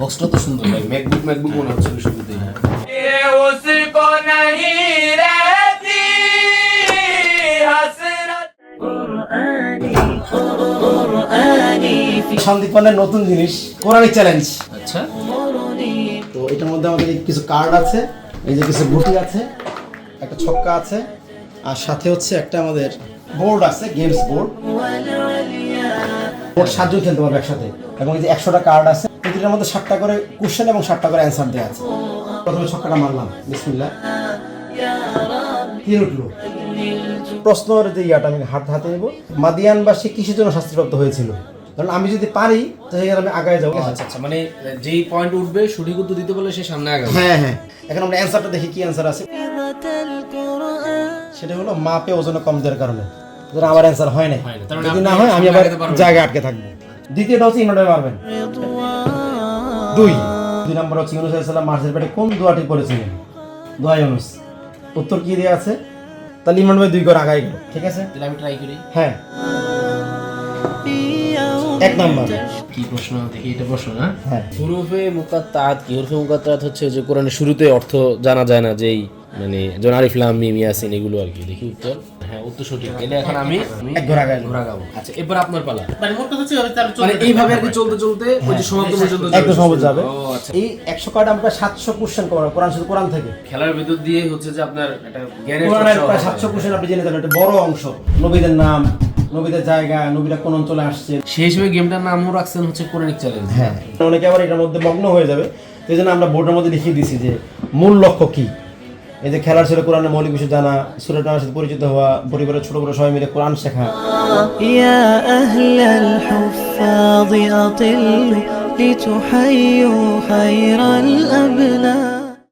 বক্সটা তো সুন্দর ভাই, ম্যাকবুক মনে হচ্ছে শুরুতেই। সন্দীপনের নতুন জিনিস কোরআনিক চ্যালেঞ্জ। আচ্ছা, তো এটার মধ্যে আমাদের কিছু কার্ড আছে, এই যে কিছু গুটি আছে, একটা ছক্কা আছে, আর সাথে হচ্ছে একটা আমাদের বোর্ড আছে, গেমস বোর্ড। 7 জন খেলতে পারবে একসাথে। এবং এই যে 100টা কার্ড আছে, প্রতিটার মধ্যে 7টা করে কোশ্চেন এবং 7টা করে অ্যান্সার দেওয়া আছে। প্রথমে ছক্কাটা মারলাম, বিসমিল্লাহ। কি উঠলো? প্রশ্নের যে ইয়াটা আমি হাতে নেব, মাদিয়ানবাসী কিসের জন্য শাস্তিপ্রাপ্ত হয়েছিল? কারণ আমি যদি পারি তাহলে আমি আগায় যাবো। আচ্ছা আচ্ছা, মানে যেই পয়েন্ট উঠবে সঠিক উত্তর দিতে বলে সে সামনে আগাবে। হ্যাঁ হ্যাঁ, এখন আমরা অ্যান্সারটা দেখি, কি অ্যান্সার আছে। সেটা হলো মাপে ওজনে কম দেওয়ার কারণে। ধরো আমার অ্যান্সার হয় না, যদি না হয় আমি আবার জায়গায় আটকে থাকবো। দ্বিতীয়টা হচ্ছে ইমামে পারবেন। 2 নম্বর হচ্ছে ইউনূস আলাইহিস সালাম মাছের পেটে কোন দোয়াটি পড়েছিলেন? দোয়া ইউনূস। উত্তর কি দেওয়া আছে? তাহলে ইমাম ভাই 2 করে আগায় গেল। ঠিক আছে, তাহলে আমি ট্রাই করি। হ্যাঁ, 1 নম্বর। কি প্রশ্ন দেখি, এটা প্রশ্ন না? হ্যাঁ, হুরুফে মুকাত্তাআত কি? হুরুফে মুকাত্তাআত হচ্ছে যে কোরআনের শুরুতে অর্থ জানা যায় না, যেই মানে যেমন আলিফ লাম মিম ইয়াসিন এগুলো আর কি। দেখি উত্তর। হ্যাঁ, উত্তর সঠিক। এলে এখন আমি 1 ঘোরা গায় ঘোরাগাবো। আচ্ছা, এবার আপনার পালা। মানে এইভাবে আর কি চলতে চলতে ওই যে সমাপ্ত পর্যন্ত একদম সহজ যাবে। ও আচ্ছা, এই 100 কার্ড আমরা 700 কোশ্চেন করব কোরআন, শুধু কোরআন থেকে। খেলার ভিতর দিয়ে হচ্ছে যে আপনার একটা জ্ঞানের কোরআনের চর্চা প্রায় হয়। 700 কোশ্চেন আপনি জেনে যাবেন। একটা বড় অংশ, নবীদের নাম, নবীদের জায়গা, নবীরা কোন অঞ্চলে আসছে। সেই হিসেবে গেমটার নামও রাখছেন হচ্ছে কোরআনিক চ্যালেঞ্জ। হ্যাঁ, অনেকে আবার এটার মধ্যে মগ্ন হয়ে যাবে, এই জন্য আমরা বোর্ডের মধ্যে লিখিয়ে দিছি যে মূল লক্ষ্য কি। এই যে খেলার ছিল কোরআনের মৌলিক বিষয় জানা, সূরাটার সাথে পরিচিত হওয়া, পরিবারের ছোট বড় সবাই মিলে কোরআন শেখা। يا أهل الحفاظ أطلوا لتحيوا خير الأبناء